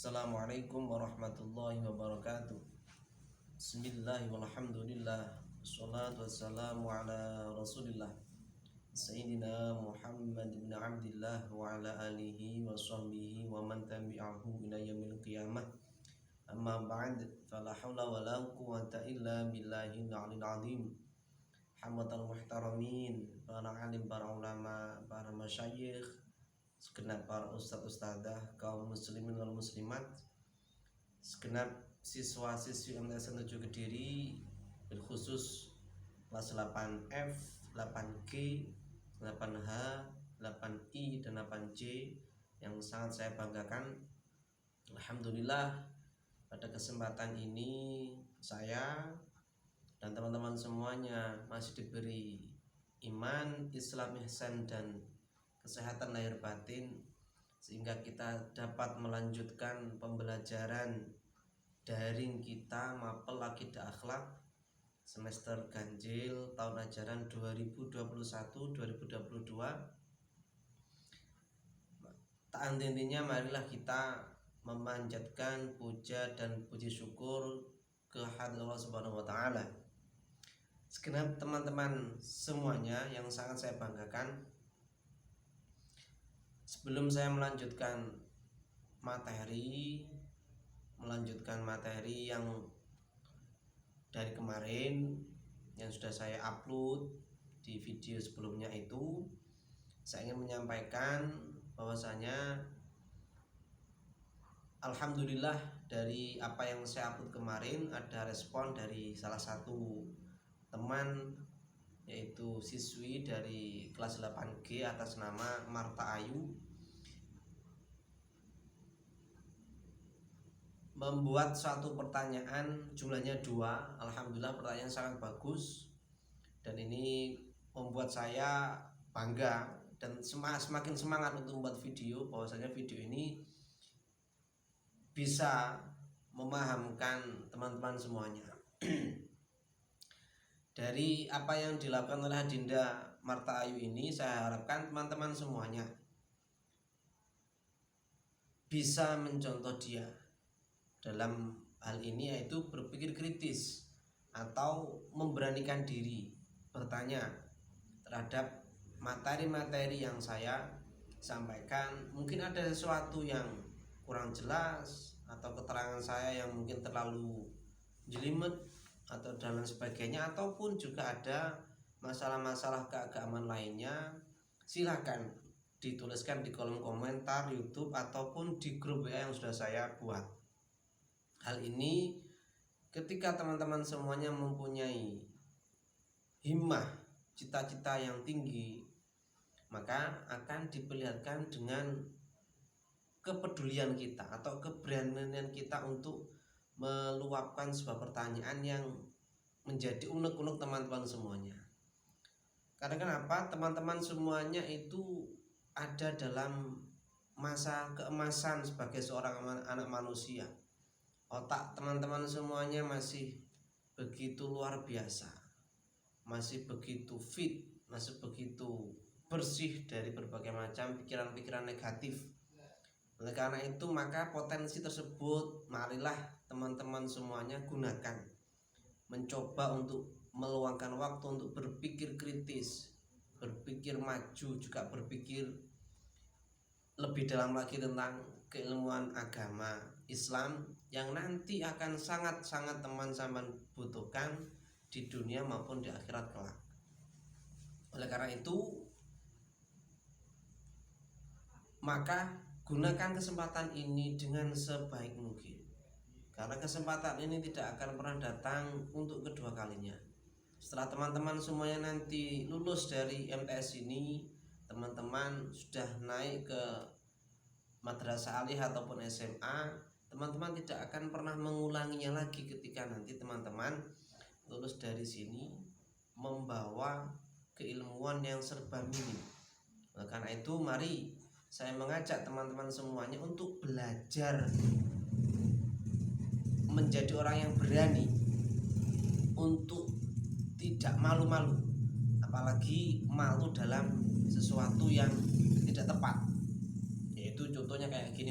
Assalamualaikum warahmatullahi wabarakatuh. Bismillah walhamdulillah. Wassalatu wassalamu ala rasulillah Sayyidina Muhammad bin Abdillah wa ala alihi wa sahbihi wa man tabi'ahu ila yaumil qiyamah. Amma ba'd, fala hawla wa la quwwata illa billahil aliyil azim. Hamatal muhtaramin, para alim, para ulama, para masyayikh, segenap para ustadz-ustadzah, kaum muslimin wal muslimat, segenap siswa-siswi MTS 7 Kediri, khusus kelas 8F, 8G, 8H, 8I, dan 8C yang sangat saya banggakan. Alhamdulillah, pada kesempatan ini saya dan teman-teman semuanya masih diberi iman, Islam, ihsan, dan kesehatan lahir batin, sehingga kita dapat melanjutkan pembelajaran daring kita mapel akidah akhlak semester ganjil tahun ajaran 2021-2022. Tak henti-hentinya marilah kita memanjatkan puja dan puji syukur ke hadirat Allah Subhanahu wa taala. Segenap teman-teman semuanya yang sangat saya banggakan, sebelum saya melanjutkan materi yang dari kemarin yang sudah saya upload di video sebelumnya itu, saya ingin menyampaikan bahwasanya alhamdulillah dari apa yang saya upload kemarin ada respon dari salah satu teman, yaitu siswi dari kelas 8G atas nama Marta Ayu, membuat suatu pertanyaan, jumlahnya 2. Alhamdulillah, pertanyaan sangat bagus, dan ini membuat saya bangga dan semakin semangat untuk membuat video, bahwasanya video ini bisa memahamkan teman-teman semuanya. Dari apa yang dilakukan oleh Adinda Marta Ayu ini, saya harapkan teman-teman semuanya bisa mencontoh dia dalam hal ini, yaitu berpikir kritis atau memberanikan diri bertanya terhadap materi-materi yang saya sampaikan. Mungkin ada sesuatu yang kurang jelas atau keterangan saya yang mungkin terlalu jelimet atau dan lain sebagainya, ataupun juga ada masalah-masalah keagamaan lainnya, silakan dituliskan di kolom komentar YouTube ataupun di grup WA yang sudah saya buat. Hal ini ketika teman-teman semuanya mempunyai himmah, cita-cita yang tinggi, maka akan diperlihatkan dengan kepedulian kita atau keberanian kita untuk meluapkan sebuah pertanyaan yang menjadi unek-unek teman-teman semuanya. Karena kenapa? Teman-teman semuanya itu ada dalam masa keemasan sebagai seorang anak manusia. Otak teman-teman semuanya masih begitu luar biasa, masih begitu fit, masih begitu bersih dari berbagai macam pikiran-pikiran negatif. Oleh karena itu, maka potensi tersebut marilah teman-teman semuanya gunakan, mencoba untuk meluangkan waktu untuk berpikir kritis, berpikir maju, juga berpikir lebih dalam lagi tentang keilmuan agama Islam yang nanti akan sangat-sangat teman-teman butuhkan di dunia maupun di akhirat kelak. Oleh karena itu, maka gunakan kesempatan ini dengan sebaik mungkin, karena kesempatan ini tidak akan pernah datang untuk kedua kalinya. Setelah teman-teman semuanya nanti lulus dari MTS ini, teman-teman sudah naik ke madrasah aliyah ataupun SMA, teman-teman tidak akan pernah mengulanginya lagi ketika nanti teman-teman lulus dari sini membawa keilmuan yang serba minim. Oleh karena itu, mari saya mengajak teman-teman semuanya untuk belajar menjadi orang yang berani, untuk tidak malu-malu, apalagi malu dalam sesuatu yang tidak tepat. Yaitu contohnya kayak gini,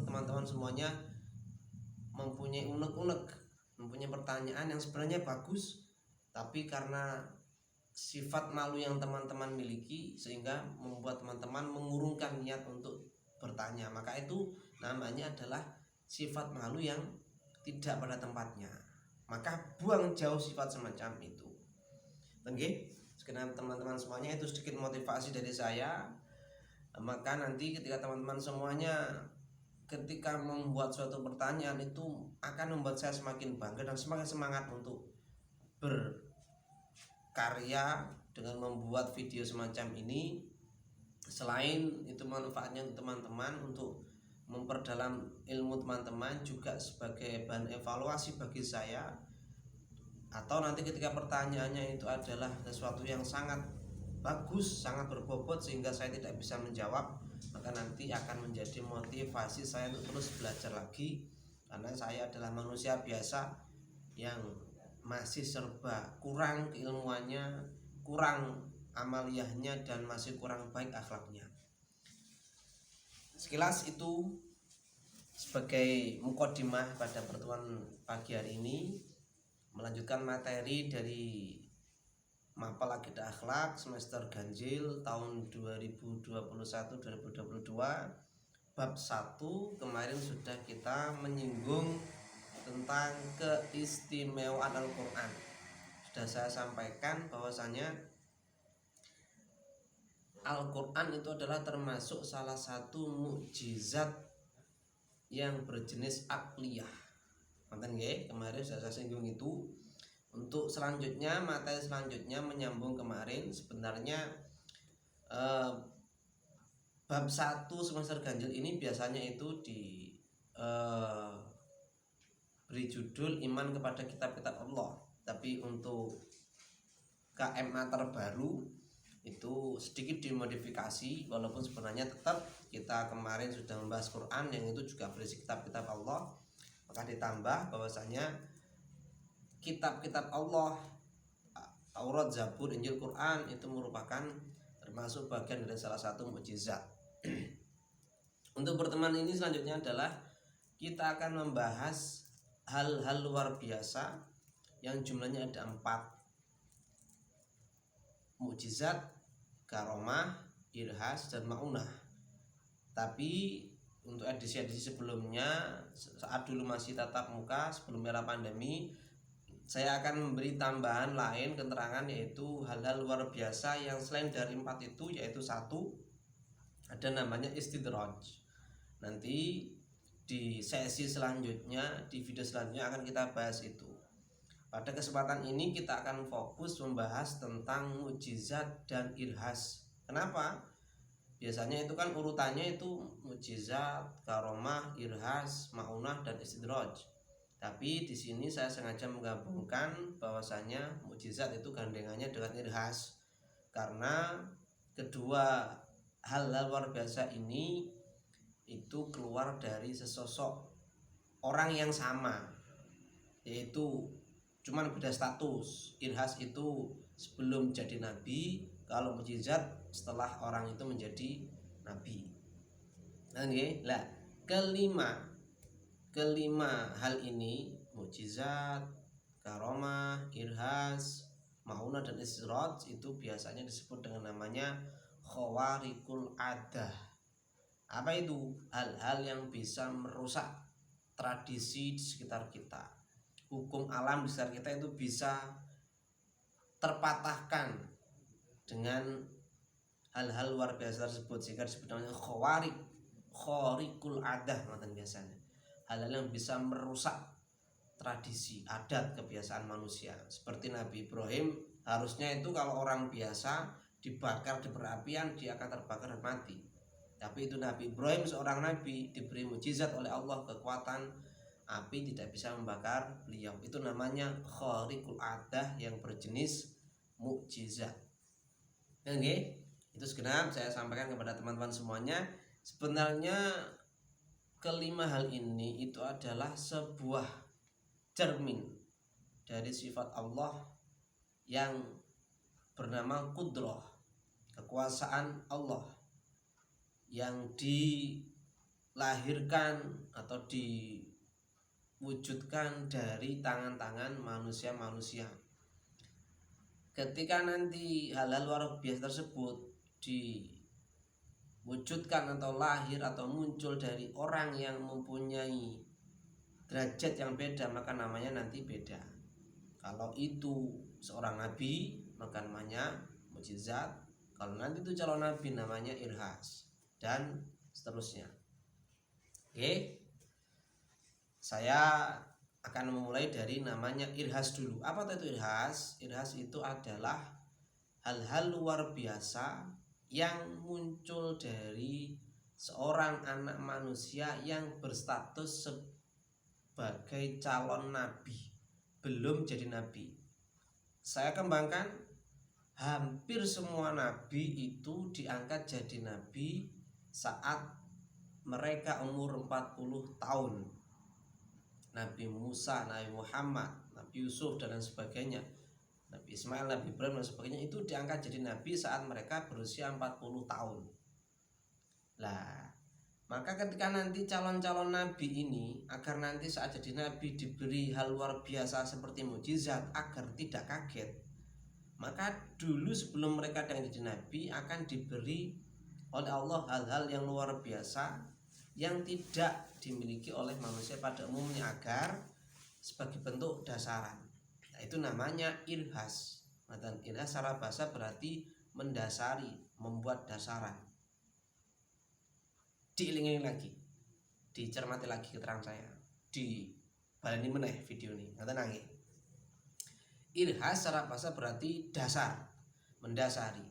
teman-teman semuanya mempunyai unek-unek, mempunyai pertanyaan yang sebenarnya bagus, tapi karena sifat malu yang teman-teman miliki sehingga membuat teman-teman mengurungkan niat untuk bertanya, maka itu namanya adalah sifat malu yang tidak pada tempatnya. Maka buang jauh sifat semacam itu. Oke, sekarang teman-teman semuanya, itu sedikit motivasi dari saya. Maka nanti ketika teman-teman semuanya ketika membuat suatu pertanyaan itu akan membuat saya semakin bangga dan semakin semangat untuk berkarya dengan membuat video semacam ini. Selain itu manfaatnya untuk teman-teman untuk memperdalam ilmu teman-teman, juga sebagai bahan evaluasi bagi saya. Atau nanti ketika pertanyaannya itu adalah sesuatu yang sangat bagus, sangat berbobot sehingga saya tidak bisa menjawab, maka nanti akan menjadi motivasi saya untuk terus belajar lagi. Karena saya adalah manusia biasa yang masih serba kurang keilmuannya, kurang amaliyahnya, dan masih kurang baik akhlaknya. Sekilas itu sebagai mukadimah pada pertemuan pagi hari ini, melanjutkan materi dari Mapel Akidah Akhlak semester ganjil tahun 2021-2022 bab 1. Kemarin sudah kita menyinggung tentang keistimewaan Al-Quran. Sudah saya sampaikan bahwasanya Al-Quran itu adalah termasuk salah satu mukjizat yang berjenis akliyah. Kemarin sudah saya singgung itu. Untuk selanjutnya, materi selanjutnya menyambung kemarin. Sebenarnya bab 1 semester ganjil ini biasanya itu beri judul iman kepada kitab-kitab Allah. Tapi untuk KMA terbaru itu sedikit dimodifikasi, walaupun sebenarnya tetap kita kemarin sudah membahas Quran yang itu juga berisi kitab-kitab Allah. Maka ditambah bahwasanya kitab-kitab Allah, Taurat, Zabur, Injil, Quran itu merupakan termasuk bagian dari salah satu mukjizat. Untuk pertemuan ini selanjutnya adalah kita akan membahas hal-hal luar biasa yang jumlahnya ada 4: mukjizat, karomah, irhas, dan maunah. Tapi untuk edisi-edisi sebelumnya, saat dulu masih tatap muka sebelum era pandemi, saya akan memberi tambahan lain keterangan, yaitu hal-hal luar biasa yang selain dari 4 itu, yaitu 1, ada namanya istidraj. Nanti di sesi selanjutnya, di video selanjutnya akan kita bahas itu. Pada kesempatan ini kita akan fokus membahas tentang mukjizat dan irhas. Kenapa? Biasanya itu kan urutannya itu mukjizat, karomah, irhas, maunah, dan istidraj. Tapi di sini saya sengaja menggabungkan bahwasanya mukjizat itu gandengannya dengan irhas, karena kedua hal-hal luar biasa ini itu keluar dari sesosok orang yang sama, yaitu cuman beda status. Irhas itu sebelum jadi nabi, kalau mukjizat setelah orang itu menjadi nabi. Nah, kelima hal ini, mukjizat, karomah, irhas, maunah, dan istidraj, itu biasanya disebut dengan namanya khawarikul adah. Apa itu? Hal-hal yang bisa merusak tradisi di sekitar kita. Hukum alam di sekitar kita itu bisa terpatahkan dengan hal-hal luar biasa tersebut, sehingga disebut namanya khawarikul adah. Biasanya hal-hal yang bisa merusak tradisi, adat, kebiasaan manusia. Seperti Nabi Ibrahim, harusnya itu kalau orang biasa dibakar di perapian, dia akan terbakar dan mati. Tapi itu Nabi Ibrahim, seorang nabi, diberi mukjizat oleh Allah, kekuatan api tidak bisa membakar beliau. Itu namanya khawarikul adah yang berjenis mukjizat. Oke, itu segenap saya sampaikan kepada teman-teman semuanya. Sebenarnya kelima hal ini itu adalah sebuah cermin dari sifat Allah yang bernama Qudrah, kekuasaan Allah yang dilahirkan atau diwujudkan dari tangan-tangan manusia-manusia. Ketika nanti hal-hal luar biasa tersebut diwujudkan atau lahir atau muncul dari orang yang mempunyai derajat yang beda, maka namanya nanti beda. Kalau itu seorang nabi maka namanya mukjizat, kalau nanti itu calon nabi namanya irhas, dan seterusnya. Oke, saya akan memulai dari namanya irhas dulu. Apa itu irhas? Irhas itu adalah hal-hal luar biasa yang muncul dari seorang anak manusia yang berstatus sebagai calon nabi, belum jadi nabi. Saya kembangkan, hampir semua nabi itu diangkat jadi nabi saat mereka umur 40 tahun. Nabi Musa, Nabi Muhammad, Nabi Yusuf dan lain sebagainya, Nabi Ismail, Nabi Ibrahim dan sebagainya, itu diangkat jadi nabi saat mereka berusia 40 tahun. Lah, maka ketika nanti calon-calon nabi ini, agar nanti saat jadi nabi diberi hal luar biasa seperti mukjizat agar tidak kaget, maka dulu sebelum mereka jadi nabi akan diberi oleh Allah hal-hal yang luar biasa yang tidak dimiliki oleh manusia pada umumnya, agar sebagai bentuk dasaran. Nah, itu namanya irhas. Dan irhas secara bahasa berarti mendasari, membuat dasaran. Diiling-iling lagi, dicermati lagi keterangan saya, dibaleni meneh video ini, nggak tenang ya. Irhas secara bahasa berarti dasar, mendasari.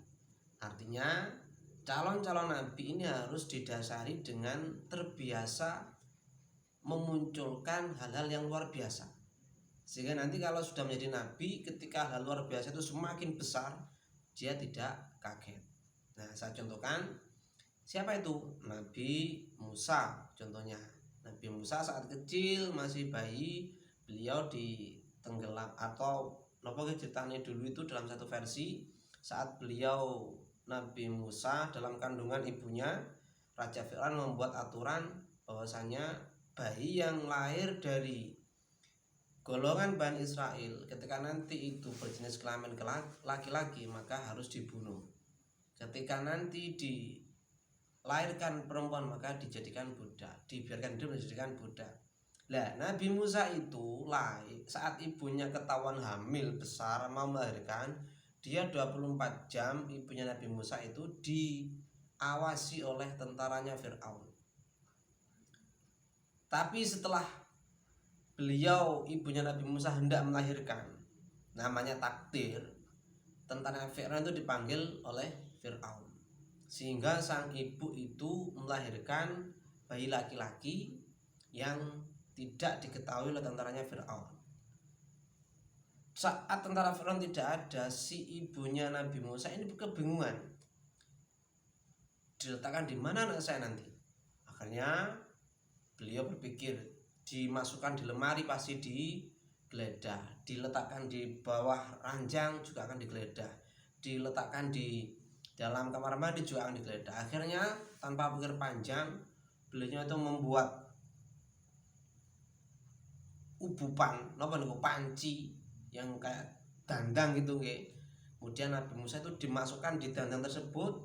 Artinya calon-calon nabi ini harus didasari dengan terbiasa memunculkan hal-hal yang luar biasa, sehingga nanti kalau sudah menjadi nabi, ketika hal luar biasa itu semakin besar, dia tidak kaget. Nah, saya contohkan, siapa itu? Nabi Musa contohnya. Nabi Musa saat kecil masih bayi, beliau ditenggelam, atau nopo ceritanya dulu itu dalam satu versi, saat beliau Nabi Musa dalam kandungan ibunya, Raja Fir'aun membuat aturan bahwasanya bayi yang lahir dari golongan Bani Israel ketika nanti itu berjenis kelamin laki-laki maka harus dibunuh. Ketika nanti dilahirkan perempuan maka dijadikan budak, dibiarkan hidup dijadikan budak. Nah, Nabi Musa itu lahir saat ibunya ketahuan hamil besar mau melahirkan, dia 24 jam ibunya Nabi Musa itu diawasi oleh tentaranya Fir'aun. Tapi setelah beliau, ibunya Nabi Musa hendak melahirkan, namanya takdir, tentara Fir'aun itu dipanggil oleh Fir'aun, sehingga sang ibu itu melahirkan bayi laki-laki yang tidak diketahui oleh tentaranya Fir'aun. Saat tentara Fir'aun tidak ada, si ibunya Nabi Musa ini kebingungan, diletakkan di mana anak saya nanti. Akhirnya beliau berpikir, dimasukkan di lemari pasti digeledah, diletakkan di bawah ranjang juga akan digeledah, diletakkan di dalam kamar mandi juga akan digeledah. Akhirnya tanpa pikir panjang, beliau itu membuat ubupan, panci yang kayak dandang gitu, kemudian Nabi Musa itu dimasukkan di dandang tersebut,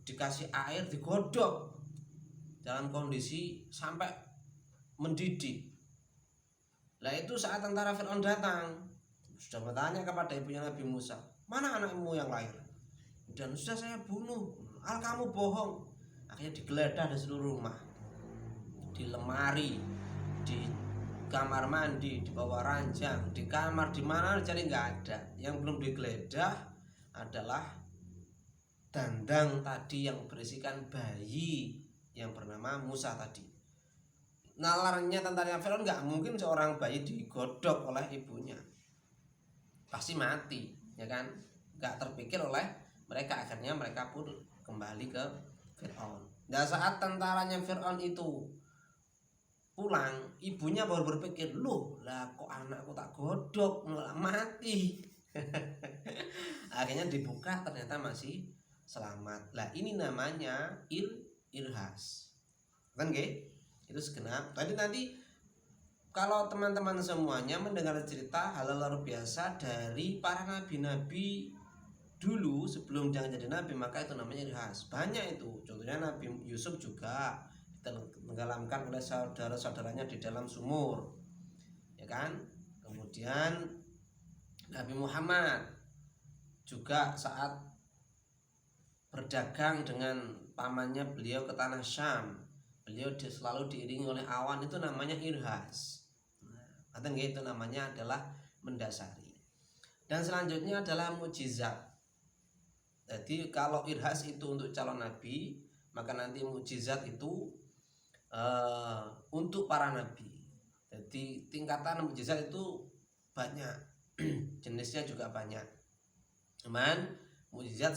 dikasih air, digodok dalam kondisi sampai mendidih. Lah itu saat tentara Fir'aun datang, sudah bertanya kepada ibunya Nabi Musa, mana anakmu yang lahir? Dan sudah saya bunuh. Kamu bohong. Akhirnya digeledah di seluruh rumah, di lemari, di kamar mandi, di bawah ranjang, di kamar, di mana cari nggak ada. Yang belum digeledah adalah dandang tadi yang berisikan bayi yang bernama Musa tadi. Nalarnya tentaranya Fir'aun, nggak mungkin seorang bayi digodok oleh ibunya, pasti mati, ya kan? Nggak terpikir oleh mereka. Akhirnya mereka pun kembali ke Fir'aun. Nah, saat tentaranya Fir'aun itu pulang, ibunya baru berpikir, loh lah kok anakku tak godok malah mati. Akhirnya dibuka, ternyata masih selamat. Lah ini namanya irhas, kan itu segenap. Tadi nanti kalau teman-teman semuanya mendengar cerita hal luar biasa dari para nabi-nabi dulu sebelum dia jadi nabi, maka itu namanya irhas. Banyak itu, contohnya Nabi Yusuf juga tenggelamkan oleh saudara-saudaranya di dalam sumur, ya kan. Kemudian Nabi Muhammad juga saat berdagang dengan pamannya beliau ke tanah Syam, beliau selalu diiringi oleh awan, itu namanya irhas. Atau itu namanya adalah mendasari. Dan selanjutnya adalah mukjizat. Jadi kalau irhas itu untuk calon nabi, maka nanti mukjizat itu untuk para nabi. Jadi tingkatan mukjizat itu banyak, jenisnya juga banyak. Cuman mukjizat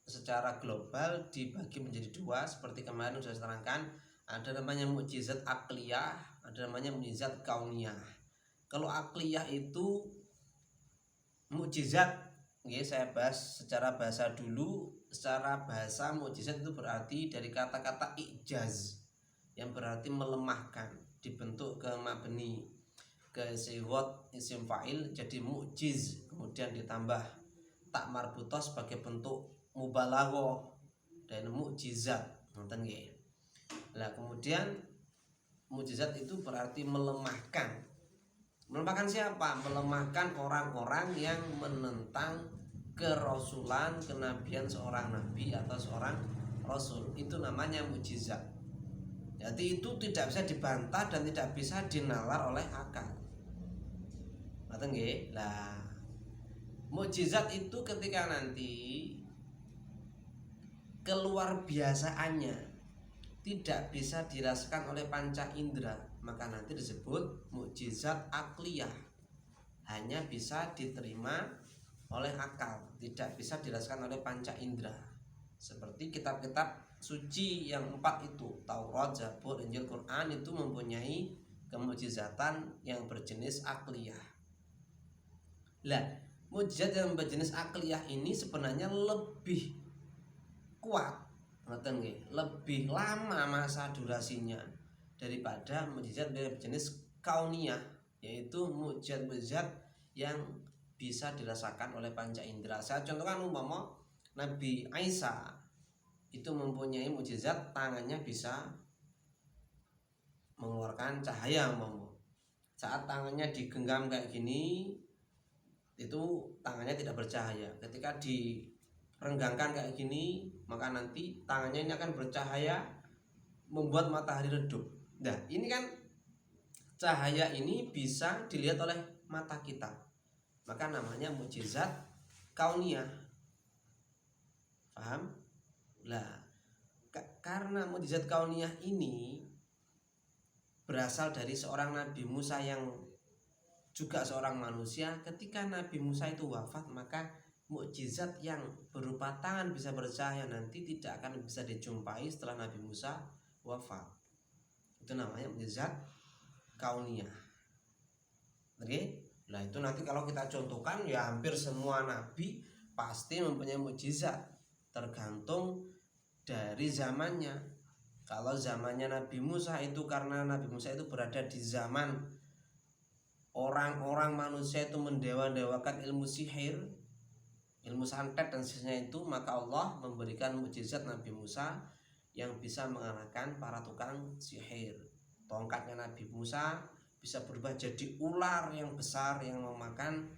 secara global dibagi menjadi dua, seperti kemarin sudah saya terangkan. Ada namanya mukjizat akliyah, ada namanya mukjizat kauniyah. Kalau akliyah itu mukjizat, saya bahas secara bahasa dulu. Secara bahasa mukjizat itu berarti dari kata-kata ijaz yang berarti melemahkan, dibentuk ke mabni, ke sigot isim fa'il jadi mukjiz, kemudian ditambah tak marbutoh sebagai bentuk mubalaghah dan mukjizat. Nonton nggih. Nah, kemudian mukjizat itu berarti melemahkan. Melemahkan siapa? Melemahkan orang-orang yang menentang kerasulan, kenabian seorang nabi atau seorang rasul. Itu namanya mukjizat. Jadi itu tidak bisa dibantah dan tidak bisa dinalar oleh akal. Ngerti nggih? Lah, mukjizat itu ketika nanti keluar biasaannya tidak bisa dirasakan oleh panca indera, maka nanti disebut mukjizat akliyah. Hanya bisa diterima oleh akal, tidak bisa dirasakan oleh panca indera. Seperti kitab-kitab suci yang 4 itu, Taurat, Zabur, Injil, Quran, itu mempunyai kemukjizatan yang berjenis akliyah. Lah, mukjizat yang berjenis akliyah ini sebenarnya lebih kuat, lebih lama masa durasinya daripada mukjizat berjenis kauniyah, yaitu mukjizat yang bisa dirasakan oleh panca indera. Saya contohkan umpama Nabi Isa itu mempunyai mukjizat tangannya bisa mengeluarkan cahaya. Saat tangannya digenggam kayak gini, itu tangannya tidak bercahaya. Ketika direnggangkan kayak gini, maka nanti tangannya ini akan bercahaya, membuat matahari redup. Nah, ini kan cahaya ini bisa dilihat oleh mata kita, maka namanya mukjizat kauniyah. Paham? Lah, karena mukjizat kauniyah ini berasal dari seorang Nabi Musa yang juga seorang manusia. Ketika Nabi Musa itu wafat, maka mukjizat yang berupa tangan bisa bercahaya nanti tidak akan bisa dijumpai setelah Nabi Musa wafat. Itu namanya mukjizat kauniyah. Oke? Nah, itu nanti kalau kita contohkan, ya hampir semua nabi pasti mempunyai mukjizat, tergantung dari zamannya. Kalau zamannya Nabi Musa itu karena Nabi Musa itu berada di zaman orang-orang manusia itu mendewa-dewakan ilmu sihir, ilmu santet dan sisanya itu, maka Allah memberikan mukjizat Nabi Musa yang bisa mengalahkan para tukang sihir. Tongkatnya Nabi Musa bisa berubah jadi ular yang besar yang memakan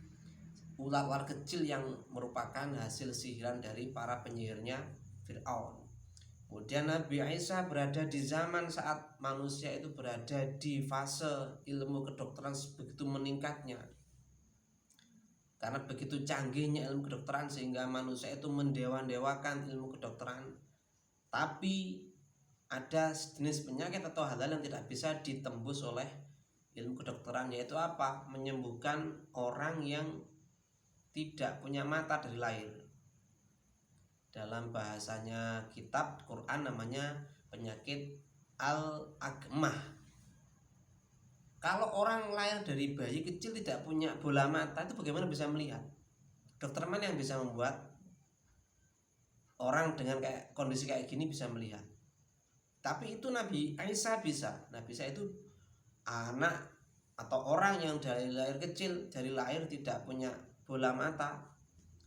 ular kecil yang merupakan hasil sihiran dari para penyihirnya Fir'aun. Kemudian Nabi Isa berada di zaman saat manusia itu berada di fase ilmu kedokteran begitu meningkatnya. Karena begitu canggihnya ilmu kedokteran sehingga manusia itu mendewa-dewakan ilmu kedokteran. Tapi ada jenis penyakit atau hal-hal yang tidak bisa ditembus oleh ilmu kedokteran, yaitu apa? Menyembuhkan orang yang tidak punya mata dari lahir. Dalam bahasanya kitab Quran namanya penyakit al-akmah. Kalau orang lahir dari bayi kecil tidak punya bola mata, itu bagaimana bisa melihat? Dokter mana yang bisa membuat orang dengan kondisi kayak gini bisa melihat? Tapi itu Nabi Isa bisa. Nabi Isa itu anak atau orang yang dari lahir kecil, dari lahir tidak punya bola mata,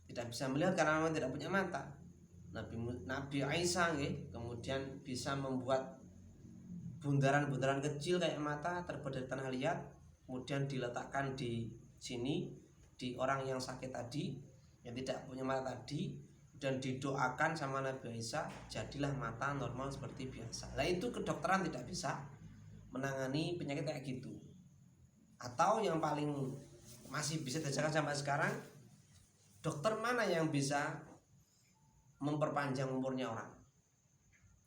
tidak bisa melihat karena memang tidak punya mata. Nabi Isa kemudian bisa membuat bundaran-bundaran kecil kayak mata terbuat dari tanah liat, kemudian diletakkan di sini di orang yang sakit tadi, yang tidak punya mata tadi, dan didoakan sama Nabi Isa, jadilah mata normal seperti biasa. Lah itu kedokteran tidak bisa menangani penyakit kayak gitu. Atau yang paling masih bisa dikerjakan sampai sekarang, dokter mana yang bisa memperpanjang umurnya orang?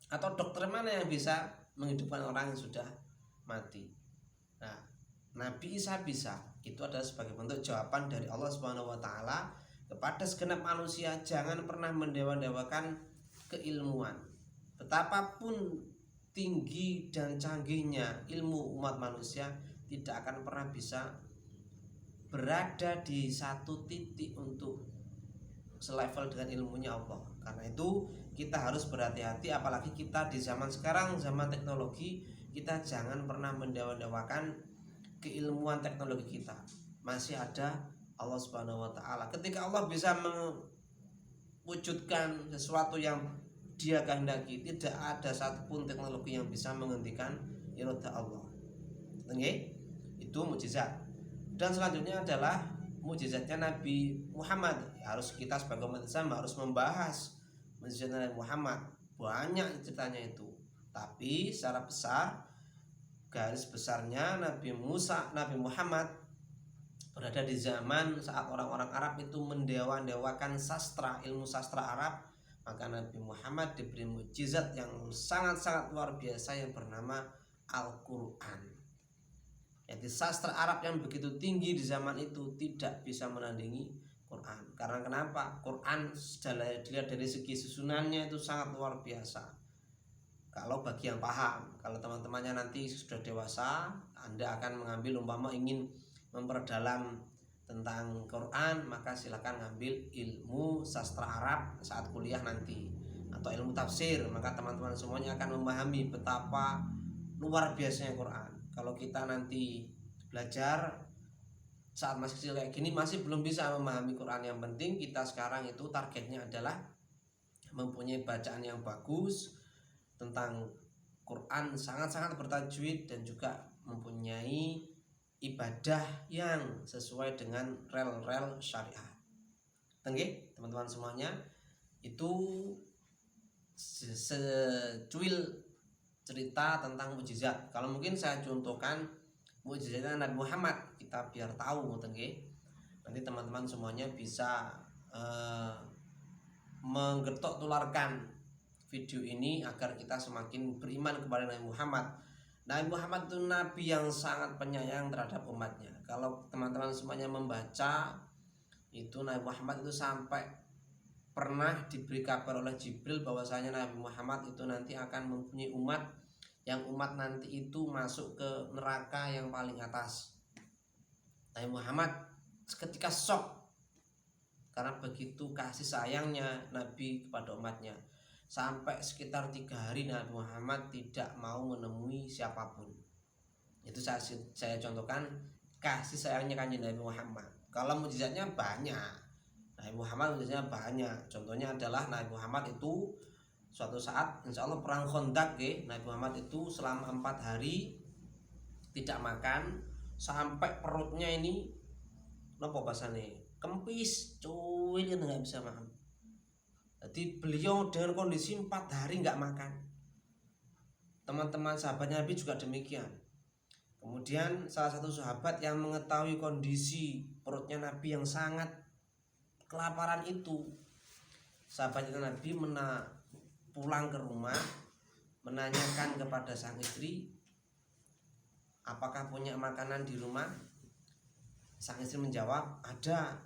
Atau dokter mana yang bisa menghidupkan orang yang sudah mati? Nah, Nabi Isa bisa. Itu adalah sebagai bentuk jawaban dari Allah Subhanahu wa taala kepada segenap manusia, jangan pernah mendewa-dewakan keilmuan. Betapapun tinggi dan canggihnya ilmu umat manusia, tidak akan pernah bisa berada di satu titik untuk selevel dengan ilmunya Allah. Karena itu kita harus berhati-hati, apalagi kita di zaman sekarang, zaman teknologi, kita jangan pernah mendewa-dewakan keilmuan teknologi kita. Masih ada Allah Subhanahu wa taala. Ketika Allah bisa mewujudkan sesuatu yang Dia kehendaki, tidak ada satupun teknologi yang bisa menghentikan iroda Allah. Oke? Itu mukjizat. Dan selanjutnya adalah mukjizatnya Nabi Muhammad. Harus kita sebagai umat Islam harus membahas mukjizat Nabi Muhammad. Banyak ceritanya itu. Tapi secara besar, garis besarnya Nabi Muhammad berada di zaman saat orang-orang Arab itu mendewa-dewakan sastra, ilmu sastra Arab. Maka Nabi Muhammad diberi mukjizat yang sangat-sangat luar biasa yang bernama Al-Quran. Jadi sastra Arab yang begitu tinggi di zaman itu tidak bisa menandingi Quran. Karena kenapa? Quran dilihat dari segi susunannya itu sangat luar biasa. Kalau bagi yang paham, kalau teman-temannya nanti sudah dewasa, Anda akan mengambil umpama ingin memperdalam tentang Quran, maka silakan ngambil ilmu sastra Arab saat kuliah nanti, atau ilmu tafsir, maka teman-teman semuanya akan memahami betapa luar biasanya Quran. Kalau kita nanti belajar saat masih kecil kayak gini masih belum bisa memahami Quran, yang penting kita sekarang itu targetnya adalah mempunyai bacaan yang bagus tentang Quran, sangat-sangat bertajwid, dan juga mempunyai ibadah yang sesuai dengan rel-rel syariat. Oke, teman-teman semuanya, itu secuil cerita tentang mukjizat. Kalau mungkin saya contohkan mukjizatnya Nabi Muhammad, kita biar tahu, nanti teman-teman semuanya bisa menggetok tularkan video ini agar kita semakin beriman kepada Nabi Muhammad. Nabi Muhammad itu nabi yang sangat penyayang terhadap umatnya. Kalau teman-teman semuanya membaca itu, Nabi Muhammad itu sampai pernah diberi kabar oleh Jibril bahwasanya Nabi Muhammad itu nanti akan mempunyai umat, yang umat nanti itu masuk ke neraka yang paling atas. Nabi Muhammad ketika shock karena begitu kasih sayangnya Nabi kepada umatnya. Sampai sekitar 3 hari Nabi Muhammad tidak mau menemui siapapun. Itu saya contohkan kasih sayangnya kanjeng Nabi Muhammad. Kalau mukjizatnya banyak, Nabi Muhammad mukjizatnya banyak. Contohnya adalah Nabi Muhammad itu suatu saat, insya Allah perang Khandaq, Nabi Muhammad itu selama 4 hari tidak makan sampai perutnya ini nopo bahasane kempis, cuy, dia nggak bisa makan. Jadi beliau dengan kondisi 4 hari nggak makan. Teman-teman sahabat Nabi juga demikian. Kemudian salah satu sahabat yang mengetahui kondisi perutnya Nabi yang sangat kelaparan itu, sahabat Nabi pulang ke rumah menanyakan kepada sang istri, apakah punya makanan di rumah? Sang istri menjawab, ada,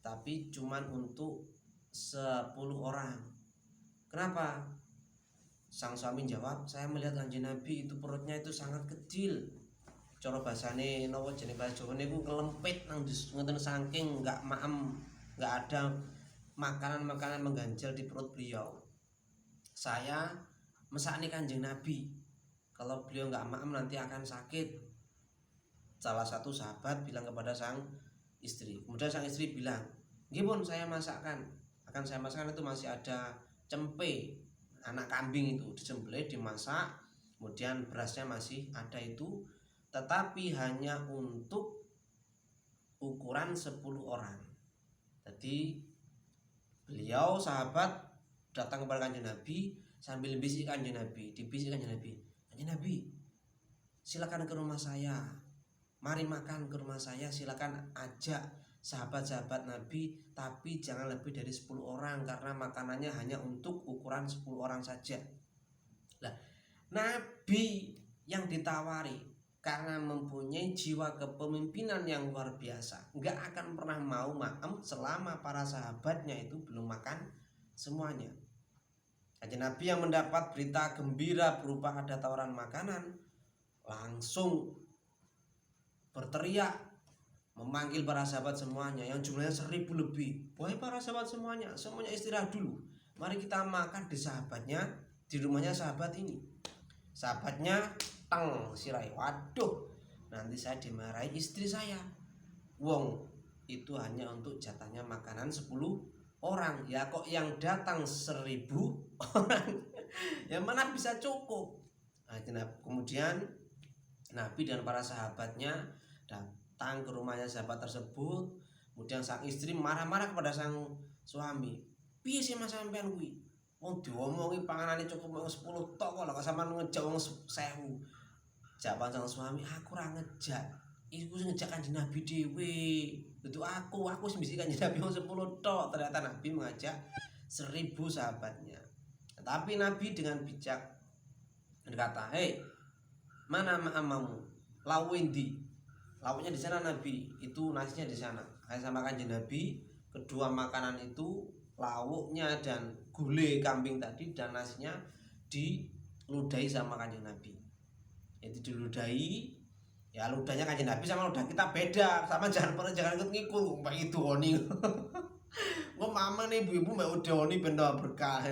tapi cuman untuk 10 orang. Kenapa? Sang suami jawab, saya melihat kanjeng Nabi itu perutnya itu sangat kecil. Cara bahasane nopo jenenge bahasa Jawa niku kelempit nang ngoten, saking enggak ada makanan-makanan mengganjal di perut beliau. Saya mesakne kanjeng Nabi, kalau beliau enggak maem nanti akan sakit. salah satu sahabat bilang kepada sang istri. Kemudian sang istri bilang, "Nggih pun saya masakkan. Akan saya masakkan itu masih ada cempe, anak kambing itu disembelih, dimasak, kemudian berasnya masih ada itu, tetapi hanya untuk ukuran 10 orang." Jadi beliau sahabat datang kepada Kanjeng Nabi sambil bisik Kanjeng Nabi, dibisik Kanjeng Nabi. "Kanjeng Nabi, silakan ke rumah saya. Mari makan ke rumah saya, silakan ajak sahabat-sahabat Nabi, tapi jangan lebih dari 10 orang karena makanannya hanya untuk ukuran 10 orang saja." Nah, Nabi yang ditawari karena mempunyai jiwa kepemimpinan yang luar biasa, nggak akan pernah mau maem selama para sahabatnya itu belum makan semuanya. Kanjeng Nabi yang mendapat berita gembira berupa ada tawaran makanan, langsung berteriak memanggil para sahabat semuanya yang jumlahnya 1000 lebih. "Wahai para sahabat semuanya istirahat dulu. Mari kita makan di sahabatnya, di rumahnya sahabat ini." Sahabatnya teng sirai, "Waduh, nanti saya dimarahi istri saya. Wong itu hanya untuk jatahnya makanan 10 orang. Ya kok yang datang 1000 orang. Yang mana bisa cukup?" Nah, kemudian Nabi dan para sahabatnya datang ke rumahnya sahabat tersebut. Kemudian sang istri marah-marah kepada sang suami. "Piye sih mas sampean kuwi? Wong diomongi panganane cukup 10 tok kok lha sampean ngejak wong 1000." Jawaban sang suami, "Aku ora ngejak. Iku sing ngejak Kanjeng Nabi dhewe. Itu aku sing bisik Kanjeng Nabi wong 10 tok." Ternyata Nabi mengajak 1000 sahabatnya. Tapi Nabi dengan bijak berkata, "Hei, mana ma'amamu? Lawendi." Lauknya di sana Nabi, itu nasinya di sana. Saya sama Kanjeng Nabi, kedua makanan itu lauknya dan gulai kambing tadi dan nasinya diludahi sama Kanjeng Nabi. Itu diludahi, ya ludahnya Kanjeng Nabi sama ludah kita beda, sama jangan ikut ngikut mbak itu oni. Gua mama nih ibu-ibu mbak Udoni benda berkah.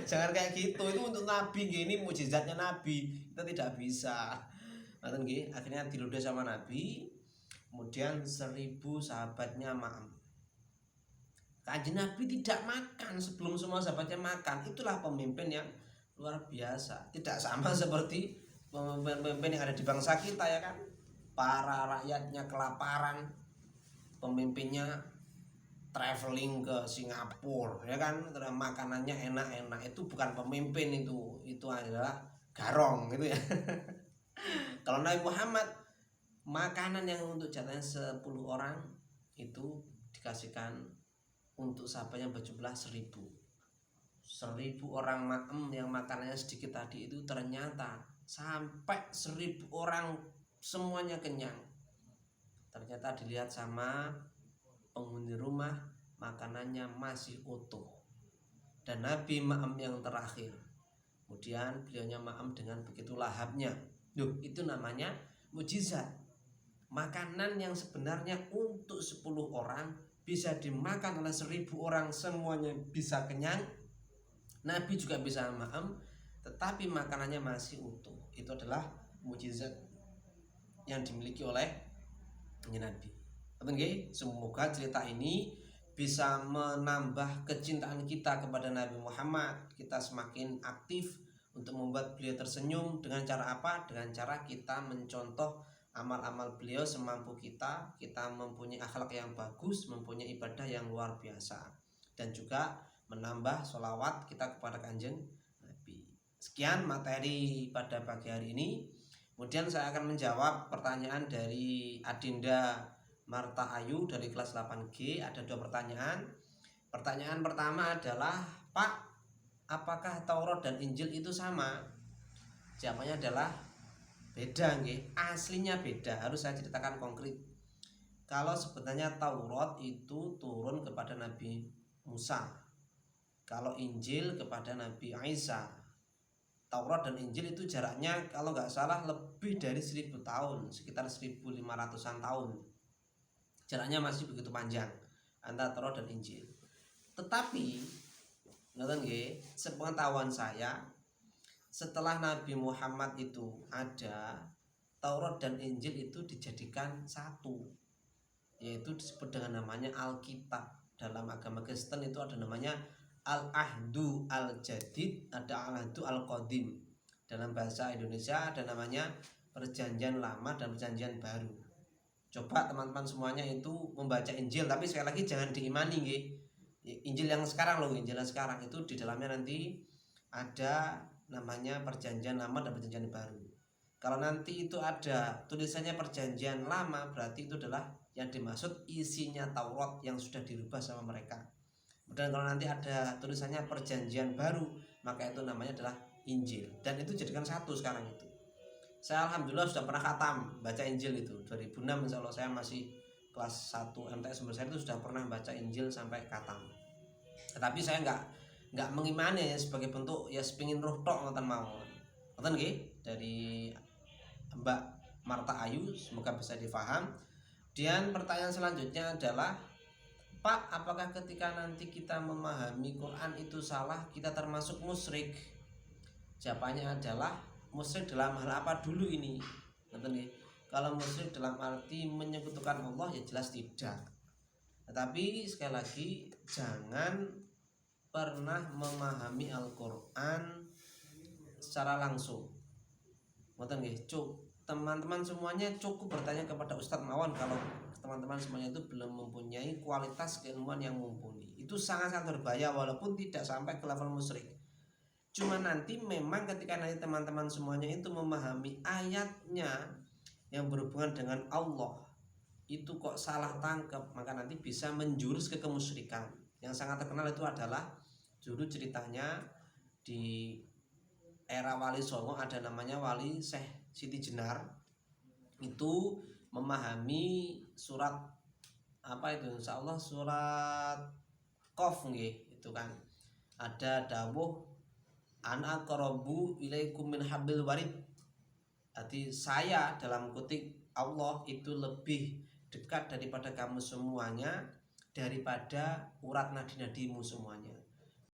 Jangan kayak gitu, itu untuk Nabi, ini mukjizatnya Nabi, kita tidak bisa. Akhirnya diludah sama Nabi. Kemudian 1000 sahabatnya makan. Kanjeng Nabi tidak makan sebelum semua sahabatnya makan. Itulah pemimpin yang luar biasa. Tidak sama seperti pemimpin yang ada di bangsa kita, ya kan. Para rakyatnya kelaparan, pemimpinnya traveling ke Singapura, ya kan, makanannya enak-enak. Itu bukan pemimpin, itu adalah garong gitu ya. Kalau Nabi Muhammad, makanan yang untuk jatahnya 10 orang itu dikasihkan untuk sahabatnya berjumlah 1000. 1000 orang maem yang makanannya sedikit tadi itu ternyata sampai 1000 orang semuanya kenyang. Ternyata dilihat sama penghuni rumah, makanannya masih utuh. Dan Nabi maem yang terakhir. Kemudian beliaunya maem dengan begitu lahapnya. Itu namanya mukjizat. Makanan yang sebenarnya untuk 10 orang bisa dimakan oleh 1000 orang, semuanya bisa kenyang. Nabi juga bisa maem, tetapi makanannya masih utuh. Itu adalah mukjizat yang dimiliki oleh Nabi. Semoga cerita ini bisa menambah kecintaan kita kepada Nabi Muhammad. Kita semakin aktif untuk membuat beliau tersenyum. Dengan cara apa? Dengan cara kita mencontoh amal-amal beliau semampu kita. Kita mempunyai akhlak yang bagus, mempunyai ibadah yang luar biasa, dan juga menambah sholawat kita kepada Kanjeng Nabi. Sekian materi pada pagi hari ini. Kemudian saya akan menjawab pertanyaan dari Adinda Marta Ayu dari kelas 8G. Ada 2 pertanyaan. Pertanyaan pertama adalah, "Pak, apakah Taurat dan Injil itu sama?" Jawabannya adalah beda, nggih. Aslinya beda. Harus saya ceritakan konkret. Kalau sebenarnya Taurat itu turun kepada Nabi Musa. Kalau Injil kepada Nabi Isa. Taurat dan Injil itu jaraknya kalau nggak salah lebih dari 1000 tahun, sekitar 1500-an tahun. Jaraknya masih begitu panjang antara Taurat dan Injil. Tetapi sepengetahuan saya, setelah Nabi Muhammad itu ada, Taurat dan Injil itu dijadikan satu, yaitu disebut dengan namanya Alkitab. Dalam agama Kristen itu ada namanya Al-Ahdu Al-Jadid, ada Al-Ahdu Al-Qadim. Dalam bahasa Indonesia ada namanya Perjanjian Lama dan Perjanjian Baru. Coba teman-teman semuanya itu membaca Injil, tapi sekali lagi jangan diimani nggih. Injil yang sekarang loh, Injil yang sekarang itu di dalamnya nanti ada namanya Perjanjian Lama dan Perjanjian Baru. Kalau nanti itu ada tulisannya Perjanjian Lama, berarti itu adalah yang dimaksud isinya Taurat yang sudah dirubah sama mereka. Dan kalau nanti ada tulisannya Perjanjian Baru, maka itu namanya adalah Injil. Dan itu jadikan satu sekarang itu. Saya alhamdulillah sudah pernah khatam baca Injil itu 2006, insya Allah saya masih kelas 1 MTS saya itu sudah pernah baca Injil sampai khatam. Tetapi saya nggak mengimani ya sebagai bentuk ya sepingin roh tok ngoten mau. Ngoten nggih dari Mbak Marta Ayu, semoga bisa difaham. Dan pertanyaan selanjutnya adalah, Pak, apakah ketika nanti kita memahami Quran itu salah, kita termasuk musyrik? Jawabannya adalah musyrik dalam hal apa dulu ini? Kalau musyrik dalam arti menyekutukan Allah ya jelas tidak. Tetapi sekali lagi jangan pernah memahami Al-Quran secara langsung. Teman-teman semuanya cukup bertanya kepada Ustadz Mawon kalau teman-teman semuanya itu belum mempunyai kualitas keilmuan yang mumpuni. Itu sangat-sangat berbahaya walaupun tidak sampai ke level musyrik. Cuma nanti memang ketika nanti teman-teman semuanya itu memahami ayatnya yang berhubungan dengan Allah itu kok salah tangkap, maka nanti bisa menjurus ke kemusyrikan. Yang sangat terkenal itu adalah dulu ceritanya di era Wali Songo ada namanya Wali Syekh Siti Jenar, itu memahami surat apa itu, insya Allah surat Qaf nggih, itu kan ada dawuh ana aqrabu ilaikum min hablil warid. Jadi saya dalam kutip Allah itu lebih dekat daripada kamu semuanya daripada urat nadi-nadimu semuanya.